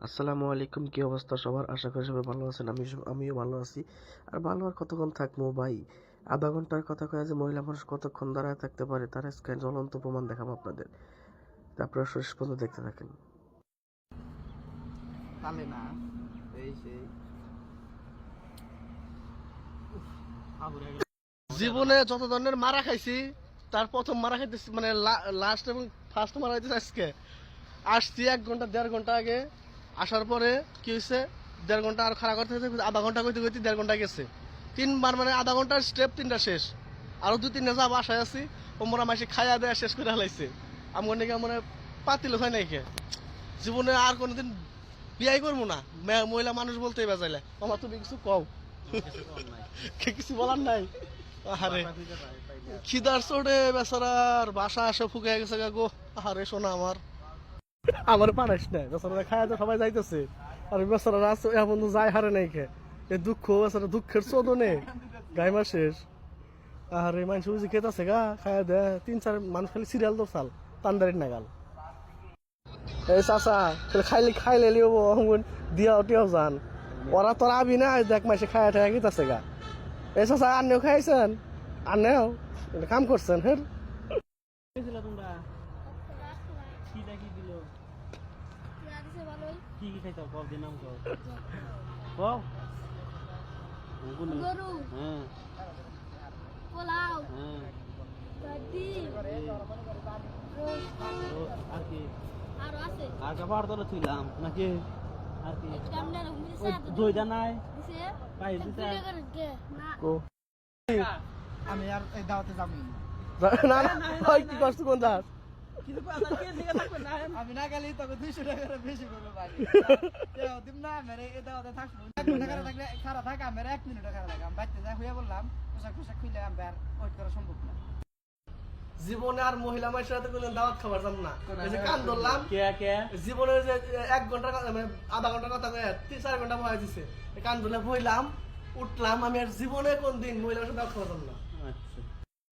আসসালামু আলাইকুম, কি অবস্থা সবার? আশা করি সবাই ভালো আছেন। আমিও ভালো আছি। আর ভালো আর কতক্ষণ থাকবো ভাই? আধা ঘন্টার কথা কয়ে যে মহিলা মানুষ কতক্ষণ দাঁড়ায় থাকতে পারে তার আজকে জ্বলন্ত প্রমাণ দেখাবো আপনাদের। তা আপনারা শেষ পর্যন্ত দেখতে থাকেন। তালে না এই সেই জীবনে যত ধরনের মারা খাইছি তার প্রথম মারা খাইতেছি মানে লাস্ট এবং ফার্স্ট মারা খাইতেছি আজকে। আসছি 1 ঘন্টা 1.5 ঘন্টা আগে। আসার পরে কি হয়েছে, 1.5 ঘন্টা আর খারাপ করতে হয়েছে, আধা ঘন্টা কইতে কইতে 1.5 ঘন্টা গেছে। 3বার মানে আধা ঘন্টার স্টেপ 3টা শেষ। আরো 2-3টা যা বাসায় আছি ওমরা মাসে খাইয়া দেয়া শেষ করে হালাইছে। আমার নাকি মানে পাতিল হয় নাই কে জীবনে আর কোনোদিন বিয়াই করবো না। মহিলা মানুষ বলতেই বাজাইলে আমার তুমি কিছু কও। কিছু বলার নাই। আরে খিদার চোটে বেচারার বাসা আসে ফুকে গেছে গো। আরে শোনা আমার পারাইস নাই, বেচারা খায় তো সবাই যাইতেছে আর বেচারা এখন তো যাই হারে নাই খে এ দুঃখ বেচারা দুঃখের চোদ নেই গাইমা শেষ। আরে মানুষ বুঝি খেতেছে গা খায় দে 3-4 মানুষ খালি সিরিয়াল তো চাল তান্দারির নাগাল। এই চাচা খাইলে লিও দিয়াও টিয়াও যান ওরা তোরা আবি না দেখ মাসে খায় ঠায় গেতেছে গা। এই চাচা আন্নেও খাইছেন, আন্নেও কাম করছেন হের। তোমরা কি দেখি দিল কি কি খাইতাও কব দিন নাম কব কব গরু হ্যাঁ পোলাও হ্যাঁ ডিম রোস্ট আর কি আরো আছে আর কাবার তোলা তুইলাম নাকি আর কি কেমনে মিছে দইটা নাই দিছে পাই দিছে না কো আমি আর এই দাওয়াতে যাবি না না ভাই কি কষ্ট কোন দাস কিন্তু কথা কে জিগা থাকবে না আমি না গেলি তবে 200 টাকা করে বেশি বলবো ভাই কেউ দিম না মেরে এই দাওয়াতে থাকবো 1 ঘন্টা করে থাকলে খারাপ থাকে আমার 1 মিনিট খারাপ লাগে আমি বাইতে যাই হইয়া বললাম পোশাক পোশাক খুলে আমি আর ওয়েট করা সম্ভব না। জীবনে আর মহিলা মানুষের সাথে কোনো দাওয়াত খাবার যাব না। এই যে কান ধরলাম কে কে জীবনে যে 1 ঘন্টার কথা মানে আধা ঘন্টার কথা কয়ে 3-4 ঘন্টা বহাই দিছে। কান ধরে বইলাম উঠলাম, আমি আর জীবনে কোন দিন মহিলা মানুষের দাওয়াত খাবার যাব না। আচ্ছা